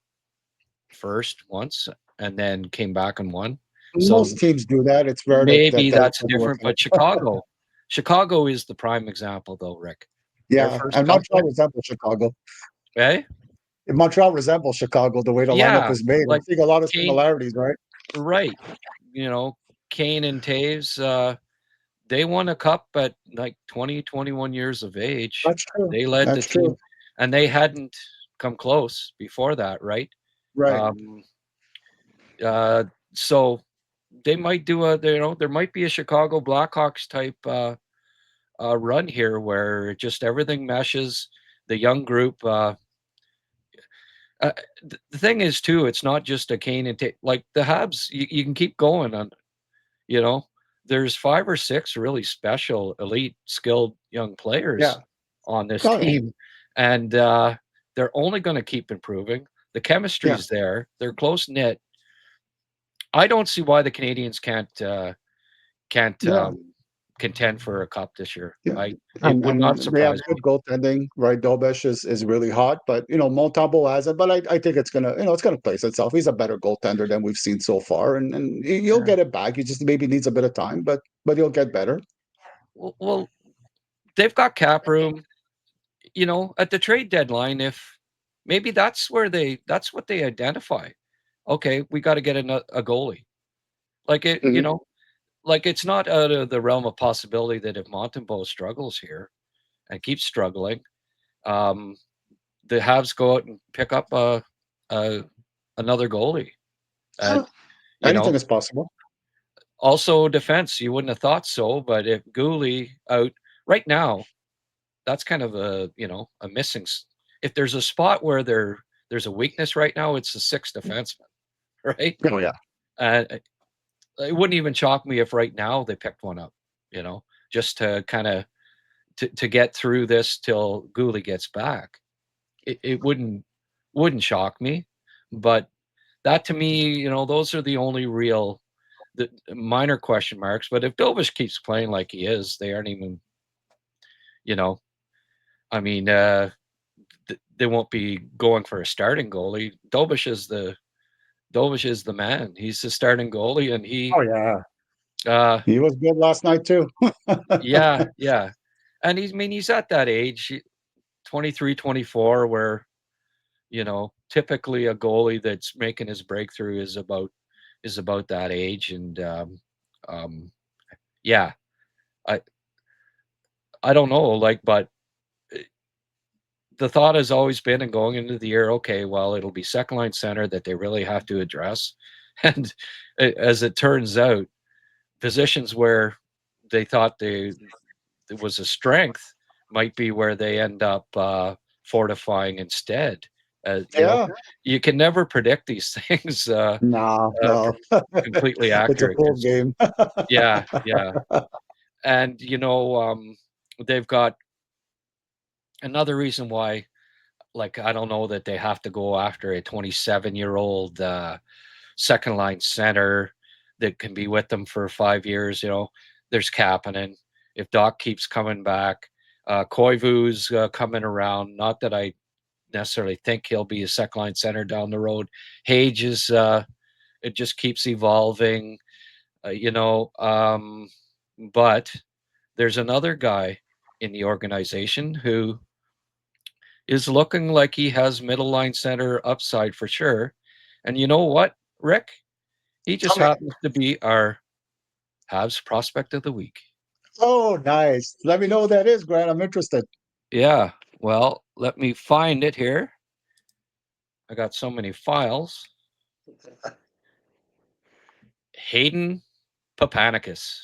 first once and then came back and won. Most teams do that. It's rare maybe that that's different, but Chicago is the prime example, though, Rick. Yeah, and Montreal resembles Chicago. Eh? Montreal resembles Chicago the way the lineup Yeah, is made. I'm like seeing a lot of Kane, similarities, right? right? Kane and Taves, they won a cup at like 20, 21 years of age. That's true. They led the That's true. team, and they hadn't come close before that, right? Right. Um, so they might do there might be a Chicago Blackhawks type run here where just everything meshes. The young group. The thing is, too, it's not just a Kane and like the Habs. You can keep going on. You know, there's 5 or 6 really special, elite, skilled young players Yeah. on this Oh, yeah. team, and they're only going to keep improving. The Yeah. chemistry's there. They're close knit. I don't see why the Canadiens can't Yeah. contend for a cup this year. Yeah. It would not And they have surprise good me. goaltending, right? Dobish is really hot, but Montembeault has it. But I think it's gonna place itself. He's a better goaltender than we've seen so far, and he'll Yeah. get it back. He just maybe needs a bit of time, but he'll get better. Well, they've got cap room. At the trade deadline, if maybe that's what they identify. Okay, we got to get a goalie. Like it, Mhm. like it's not out of the realm of possibility that if Montembeault struggles here and keeps struggling, um, the Habs go out and pick up a another goalie. Yeah. And you Anything know, is possible. also defense. You wouldn't have thought so, but if Gooley out right now, that's kind of a missing. If there's a spot where there's a weakness right now, it's the sixth defenseman, right? Oh yeah. And it wouldn't even shock me if right now they picked one up, just to kind of to get through this till Gooley gets back. It wouldn't shock me, but that to me, those are the only real the minor question marks. But if Dovish keeps playing like he is, they aren't even, you know, I mean, they won't be going for a starting goalie. Dovish is the man. He's the starting goalie, and Oh yeah. uh, He was good last night too. yeah, and he's at that age, 23, 24, where typically a goalie that's making his breakthrough is about that age, and um, yeah, I I don't know, like, but the thought has always been, and going into the year, okay, well, it'll be second line center that they really have to address. And as it turns out, positions where they thought it was a strength might be where they end up fortifying instead. Yeah. You can never predict these things No, no. completely It's a accurate. cool game. Yeah, yeah. And, they've got another reason why, like, I don't know that they have to go after a 27-year-old second line center that can be with them for 5 years. There's Kapanen. If Doc keeps coming back, Koivu's coming around. Not that I necessarily think he'll be a second line center down the road. Hage is, it just keeps evolving, but there's another guy in the organization who is looking like he has middle line center upside for sure. And you know what, Rick? He just Tell me. happens to be our Habs prospect of the week. Oh, nice. Let me know who that is, Grant. I'm interested. Yeah. Well, let me find it here. I got so many files. Hayden Paupanekis.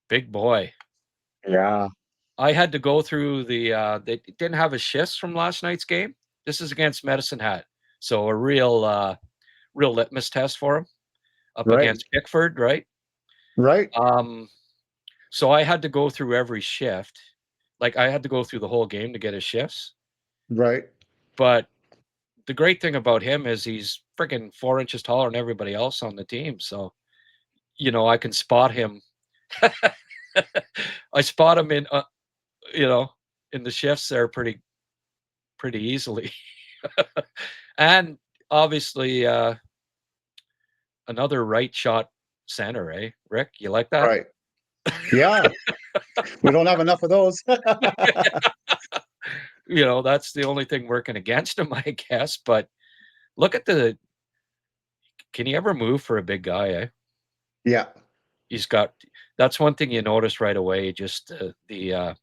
Big boy. Yeah. I had to go through they didn't have his shifts from last night's game. This is against Medicine Hat. So a real litmus test for him up Right. against Pickford, right? Right. So I had to go through every shift. Like, I had to go through the whole game to get his shifts. Right. But the great thing about him is he's freaking 4 inches taller than everybody else on the team. So, I can spot him. I spot him in the shifts there pretty easily. And obviously, another right shot center, eh, Rick? You like that? Right. Yeah. We don't have enough of those. that's the only thing working against him, I guess. But look at can he ever move for a big guy, eh? Yeah. That's one thing you notice right away, just the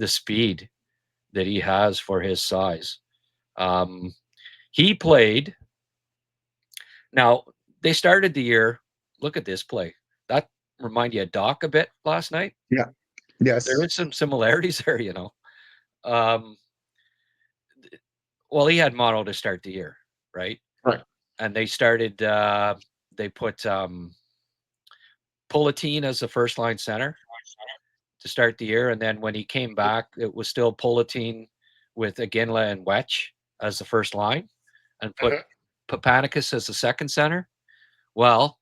speed that he has for his size. He played. Now, they started the year. Look at this play. That remind you of Doc a bit last night? Yeah. Yes. There is some similarities there, Well, he had Mono to start the year, right? Right. And they started, they put Pulatine as the first line center to start the year. And then when he came back, it was still Pulatine with Iginla and Wetch as the first line and put Paupanekis as the second center. Well,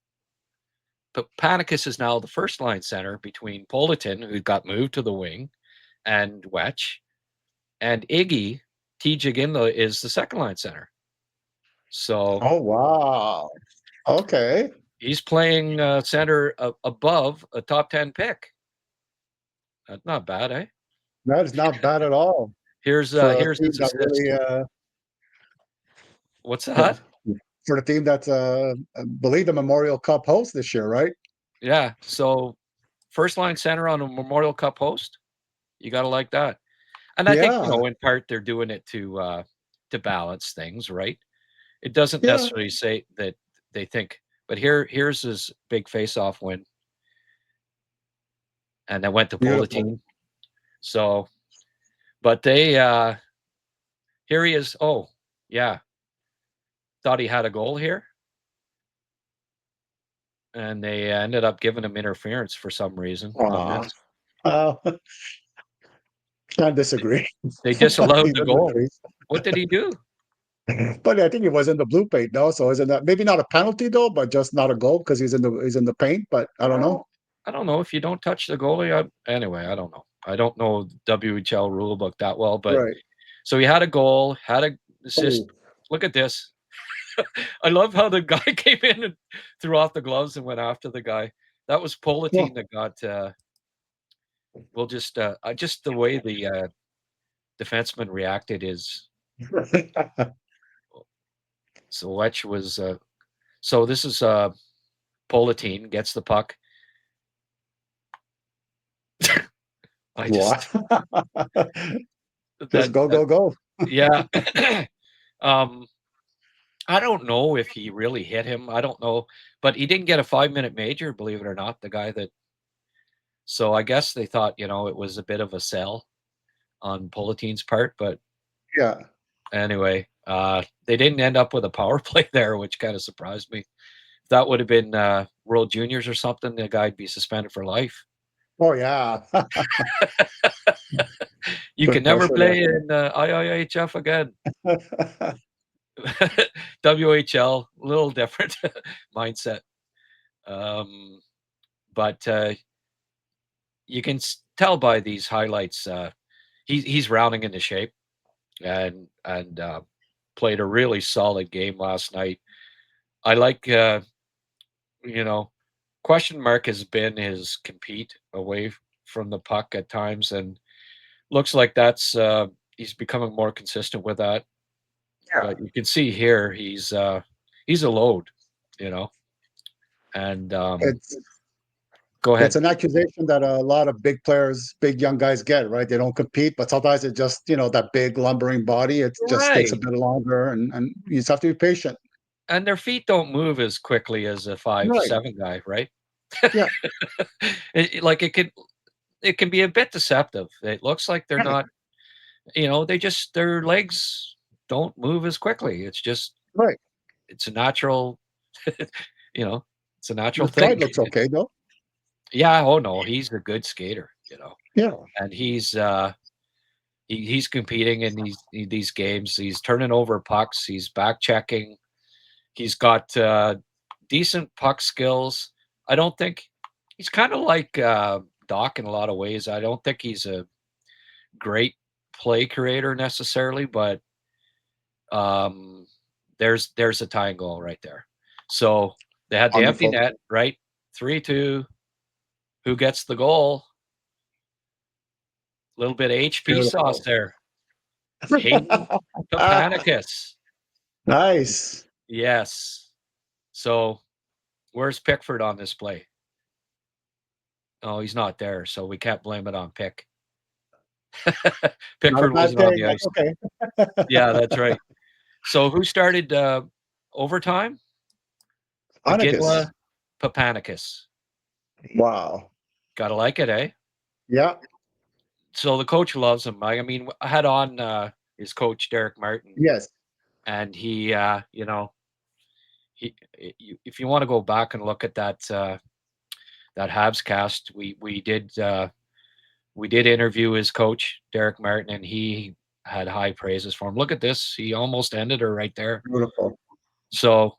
Paupanekis is now the first line center between Pulatine, who got moved to the wing, and Wetch. And TJ Iginla is the second line center. So, oh wow, okay, he's playing center above a top 10 pick. That's not bad, eh? that is not bad at all. Here's For a his team that assist. really, What's that? for the team that's I believe the Memorial Cup host this year, right? Yeah. So first line center on a Memorial Cup host, you got to like that. And I think in part they're doing it to balance things, right? It doesn't necessarily say that they think, but here's his big face-off win, and that went to Pulatine. So, but they here he is. Oh yeah, thought he had a goal here, and they ended up giving him interference for some reason on this. Can't disagree. They disallowed the goal. What did he do? But I think it was in the blue paint, though. So isn't that maybe not a penalty though, but just not a goal because he's in the paint? But I don't know. I don't know if you don't touch the goalie. Anyway, I don't know. I don't know WHL rule book that well, but so he had a goal, had a assist. Look at this. I love how the guy came in and threw off the gloves and went after the guy. That was Pulatine that got. We'll just the way the defenseman reacted is. So Wetch was. So this is Pulatine gets the puck. Just go. Yeah. I don't know if he really hit him. I don't know, but he didn't get a 5-minute major, believe it or not. The guy that. So I guess they thought it was a bit of a sell on Pulatine's part, but anyway, they didn't end up with a power play there, which kind of surprised me. If that would have been World Juniors or something, the guy'd be suspended for life. Oh yeah. You can never play in IIHF again. WHL, a little different mindset. But you can tell by these highlights, he's rounding into shape and played a really solid game last night. I like, question mark has been his compete away from the puck at times, and looks like that's he's becoming more consistent with that. But you can see here he's a load, and go ahead. It's an accusation that a lot of big players, big young guys get, right? They don't compete, but sometimes it just that big lumbering body, it just takes a bit longer, and you just have to be patient. And their feet don't move as quickly as a 5'7" guy, right? Yeah. It can be a bit deceptive. It looks like they're not, their legs don't move as quickly. It's just it's a natural, it's a natural thing. Pride looks okay though. Yeah. Oh no, he's a good skater. Yeah. And he's competing in these games. He's turning over pucks. He's back checking. He's got decent puck skills. I don't think he's kind of like Doc in a lot of ways. I don't think he's a great play creator necessarily, but there's a tying goal right there. So they had the empty net, right? 3-2. Who gets the goal? A little bit of HP sauce there. Hayden Paupanekis. Nice. Yes. So where's Pickford on this play? Oh, he's not there, so we can't blame it on Pick. Not a Pickford bad wasn't on thing. the ice. That's okay. Yeah, that's right. So who started overtime? Paupanekis. Iginla Paupanekis. Wow. Gotta like it, eh? Yeah. So the coach loves him. I mean, I had on his coach Derek Martin, Yes. and he, you know, if you want to go back and look at that HabsCast, we did interview his coach Derek Martin, and he had high praises for him. Look at this; he almost ended her right there. Beautiful. So,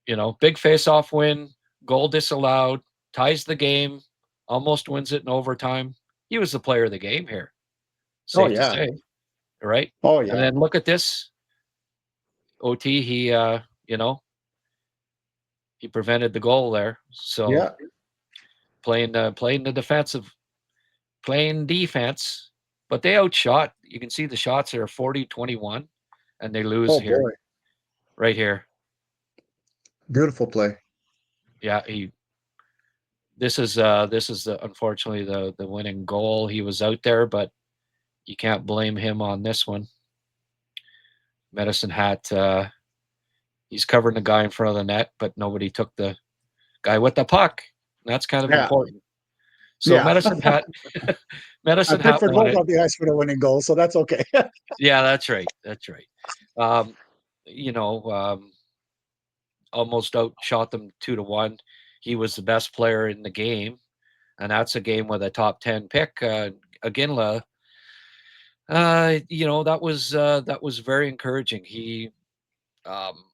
you know, big face-off win, goal disallowed, ties the game, almost wins it in overtime. He was the player of the game here. Oh Safe to yeah. say, right? Oh And yeah. then look at this OT. He, you know, he prevented the goal there. So Yeah. playing the playing defense, but they outshot. You can see the shots are 40-21, and they lose Oh here, boy. right here. Beautiful play. Yeah, this is unfortunately the winning goal. He was out there, but you can't blame him on this one. Medicine Hat, he's covering the guy in front of the net, but nobody took the guy with the puck. That's kind of Yeah. important. So Yeah. Medicine Hat, Medicine And Hat Pickford won was it. on the ice for the winning goal, so that's okay. Yeah, that's right. That's right. Um, you know, almost outshot them 2-1. He was the best player in the game, and that's a game with a top 10 pick. Iginla, you know, that was very encouraging. He um,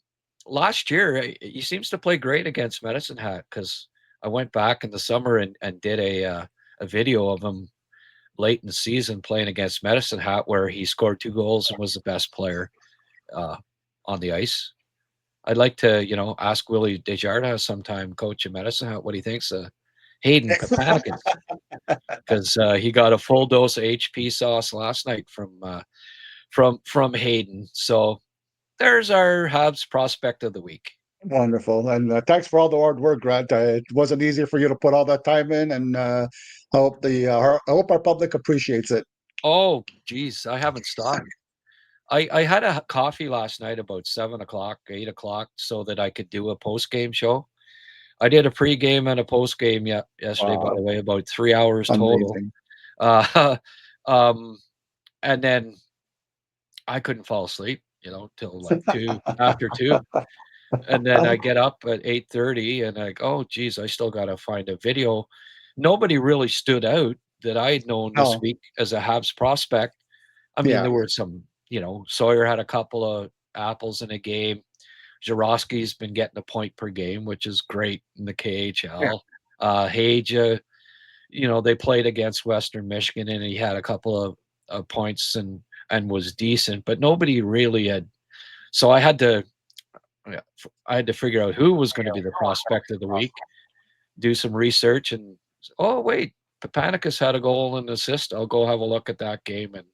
last year he seems to play great against Medicine Hat, because I went back in the summer and did a video of him late in the season playing against Medicine Hat, where he scored 2 goals and was the best player uh, on the ice. I'd like to, you know, ask Willie Desjardins sometime, coach of Medicine Hat, what he thinks of Hayden Paupanekis, because he got a full dose of HP sauce last night from Hayden. So there's our Habs prospect of the week. Wonderful. And thanks for all the hard work, Grant. It wasn't easy for you to put all that time in, and I hope our public appreciates it. Oh, geez, I haven't stopped. I had a coffee last night about 7 o'clock, 8 o'clock, so that I could do a post game show. I did a pregame and a postgame yesterday, by Wow. the way, about 3 hours total. Amazing. Uh, um, and then I couldn't fall asleep, you know, till like after 2. And then I get up at 8:30 and oh, geez, I still got to find a video. Nobody really stood out that I had known this Oh, week as a Habs prospect. I mean, yeah. there were some, you know, Sawyer had a couple of apples in a game. Jarowski's been getting a point per game, which is great in the Yeah. KHL. Hage, you know, they played against Western Michigan, and he had a couple of points and was decent, but nobody really had. So yeah, I had to figure out who was going to be the prospect of the week, do some research, and oh wait, Paupanekis had a goal and assist. I'll go have a look at that game, and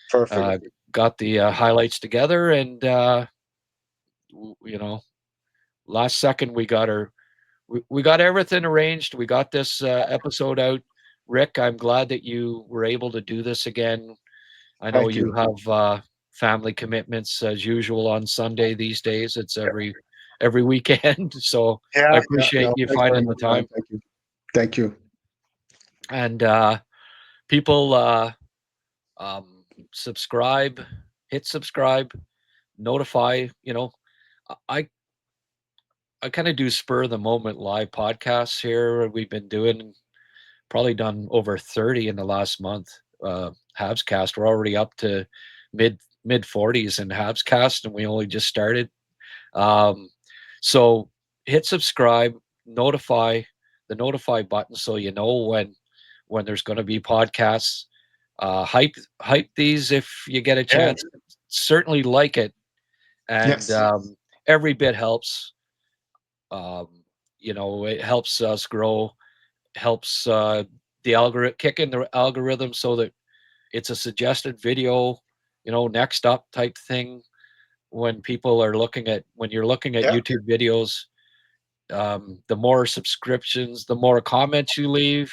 Perfect. got the highlights together, and you know, last second we got everything arranged. We got this episode out. Rick, I'm glad that you were able to do this again. I know Thank you you. have family commitments as usual on Sunday these days. It's every weekend, so I Yeah. Yeah. appreciate No, you thanks very finding the much, Grant. time. Thank you. Thank you. And people, subscribe, hit subscribe, notify. You know, I I kind of do spur of the moment live podcasts here. We've been doing probably done over 30 in the last month. HabsCast, we're already up to mid 40s in HabsCast, and we only just started. Um, so hit subscribe, notify the notify button so you know when there's going to be podcasts. Hype these if you get a Yeah. chance. Certainly like it, and Yes. every bit helps. Um, you know, it helps us grow, helps the algorithm kick in the algorithm so that it's a suggested video next up type thing when people are when you're looking at YouTube videos. The more subscriptions, the more comments you leave.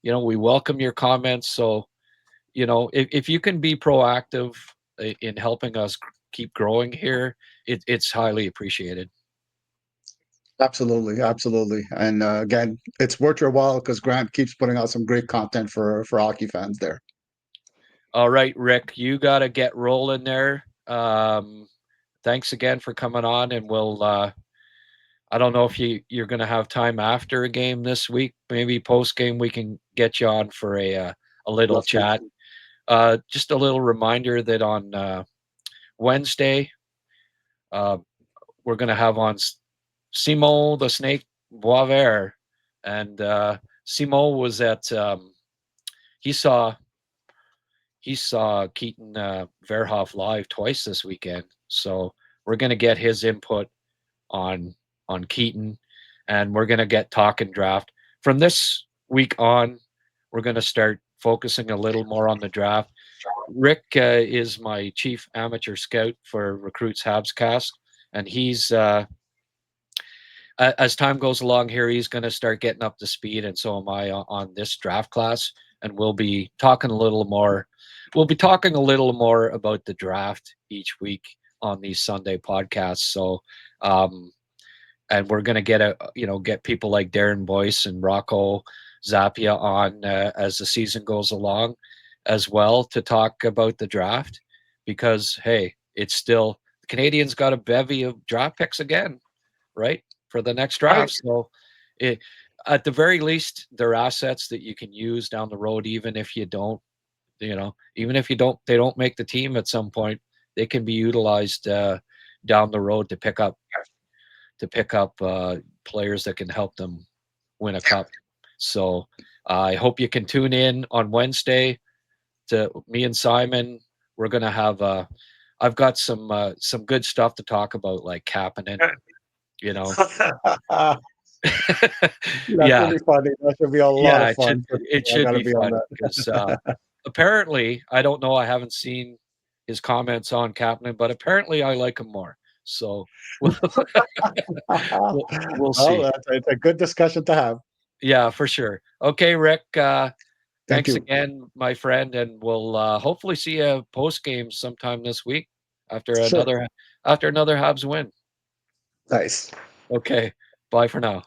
We welcome your comments. So, if you can be proactive in helping us keep growing here, it's highly appreciated. Absolutely, absolutely. And again, it's worth your while because Grant keeps putting out some great content for hockey fans there. All right, Rick, you got to get rolling there. Thanks again for coming on, and we'll. I don't know if you're going to have time after a game this week. Maybe post game we can get you on for a little chat. Just a little reminder that on Wednesday, we're going to have on Simon the Snake Boisvert, and Simon was at he saw Keaton Verhoff live twice this weekend, so we're going to get his input on Keaton, and we're going to get talking draft. From this week on, we're going to start focusing a little more on the draft. Rick is my chief amateur scout for Recruits HabsCast, and he's as time goes along here, he's going to start getting up to speed, and so am I on this draft class. And we'll be talking a little more. We'll be talking a little more about the draft each week on these Sunday podcasts. So, and we're going to get people like Darren Boyce and Rocco Zappia on as the season goes along as well to talk about the draft, because hey, it's still the Canadiens got a bevy of draft picks again, right, for the next draft. So at the very least, they're assets that you can use down the road, even if you don't, they don't make the team at some point, they can be utilized down the road to pick up players that can help them win a cup. So I hope you can tune in on Wednesday to me and Simon. We're going to have I've got some good stuff to talk about, like Kapanen, That should be funny. That should be a lot of fun. It should be fun because apparently, I don't know, I haven't seen his comments on Kapanen, but apparently I like him more. So we'll see. It's a good discussion to have. Yeah, for sure. Okay, Rick. Thanks you again, my friend, and we'll hopefully see you post game sometime this week after another Habs win. Nice. Okay, bye for now.